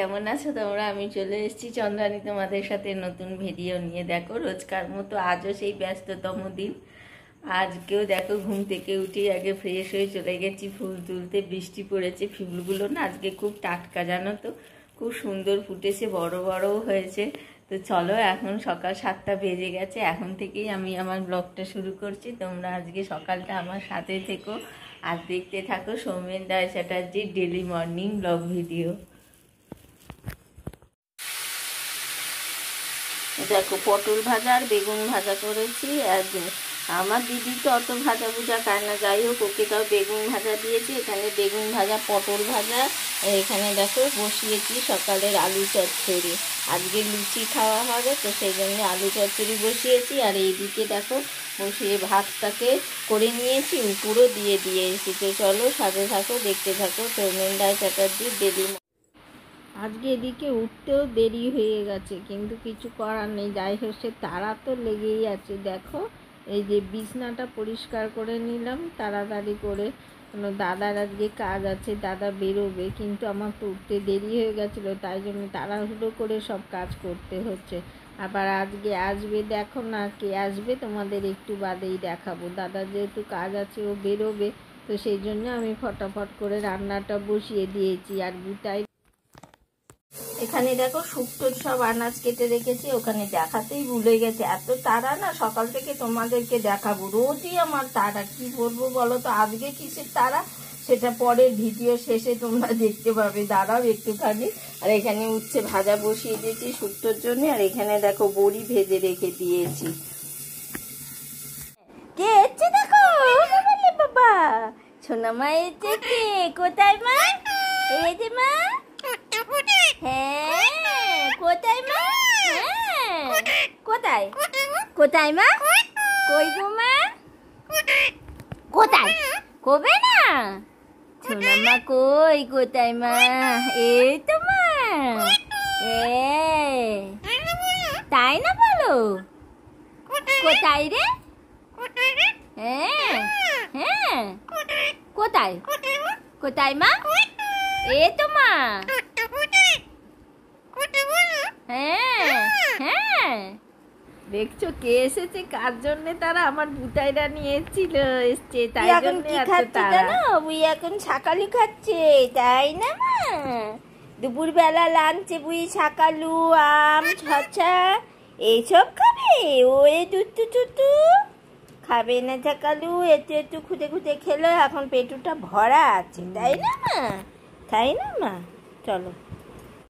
কেমন আছো তোমরা? আমি চলে এসেছি চন্দ্রানী তোমাদের সাথে নতুন ভিডিও নিয়ে। দেখো রোজকার মতো আজও সেই ব্যস্ততম দিন। আজকেও দেখো ঘুম থেকে উঠে আগে ফ্রেশ হয়ে চলে গেছি ফুল তুলতে। বৃষ্টি পড়েছে, ফুলগুলো না আজকে খুব টাটকা, জানো তো, খুব সুন্দর ফুটেছে, বড় বড়ও হয়েছে। তো চলো, এখন সকাল 7টা বেজে গেছে, এখন থেকেই আমি আমার ব্লগটা শুরু করছি। তোমরা আজকে সকালটা আমার সাথে থেকো আর দেখতে থাকো সৌমেন রায় চ্যাটার্জির ডেলি মর্নিং ব্লগ ভিডিও। দেখো পটল ভাজা আর বেগুন ভাজা করেছি। আর আমার দিদি তো অত ভাজা ভুজা খায় না, যাই হোক ওকে তাও বেগুন ভাজা দিয়েছি। এখানে বেগুন ভাজা, পটল ভাজা, এখানে দেখো বসিয়েছি সকালের আলু চচ্চড়ি। আজকে লুচি খাওয়া হবে তো সেই জন্য আলু চচ্চড়ি বসিয়েছি। আর এইদিকে দেখো বসিয়ে ভাতটাকে করে নিয়েছি, উপরও দিয়ে দিয়েছি। তো চলো সাথে থাকো, দেখতে থাকো সৌমেন রায় চ্যাটার্জির ডেলি। আজকে এদিকে উঠতেও দেরি হয়ে গেছে, কিন্তু কিছু করার নেই, যাই হোক সে তারা তো লেগেই আছে। দেখো এই যে বিছনাটা পরিষ্কার করে নিলাম তাড়াতাড়ি করে, দাদার আজকে কাজ আছে, দাদা বেরোবে, কিন্তু আমার তো উঠতে দেরি হয়ে গেছিলো, তাই জন্য তাড়াহুড়ো করে সব কাজ করতে হচ্ছে। আবার আজকে আসবে, দেখো না কে আসবে তোমাদের একটু বাদেই দেখাবো। দাদা যেহেতু কাজ আছে ও বেরোবে, তো সেই জন্য আমি ফটাফট করে রান্নাটা বসিয়ে দিয়েছি। আর বুটাই এখানে দেখো শুক্তো সব আনাজ কেটে রেখেছি, ওখানে দেখাতেই ভুলে গেছে। এত তাড়া না, সকাল থেকে তোমাদেরকে দেখাবো, রোজই আমার তাড়া, কি বলবো বলো তো। আজকে কিসের তাড়া সেটা পরের ভিডিও শেষে তোমরা দেখতে পাবে, দাঁড়াও একটুখানি। আর এখানে উচ্ছে ভাজা বসিয়ে দিয়েছি শুক্তোর জন্য। আর এখানে দেখো বড়ি ভেজে রেখে দিয়েছি। কে এসছে দেখো, বাবা সোনা মা এসছে। কে? কোথায় মা? এই যে মা। হ্যাঁ কোথায় মা? হ্যাঁ কোথায়? কোথায় মা? কই গো মা? কোথায়? কবে না সোনা মা? কই? কোথায় মা? এই তো মা। তাই না বলো? কোথায় রে? হ্যাঁ হ্যাঁ কোথায়? কোথায় মা? এই তো মা। হ্যাঁ হ্যাঁ, দেখছো কে এসেছে, কার জন্য তারা? আমার বুতাইরা নিয়ে এসছে, তাই জন্য বুই এখন ছাকালু খাচ্ছে, তাই না মা? দুপুরবেলা লাঞ্চে বুই ছাকালু, আম, ছচা এইসব খাবে। ও এ টুটু টুটু খাবে না ছাকালু, একটু একটু খুঁজে খুঁজে খেলো, এখন পেটুটা ভরা আছে, তাই না মা? তাই না মা? চলো।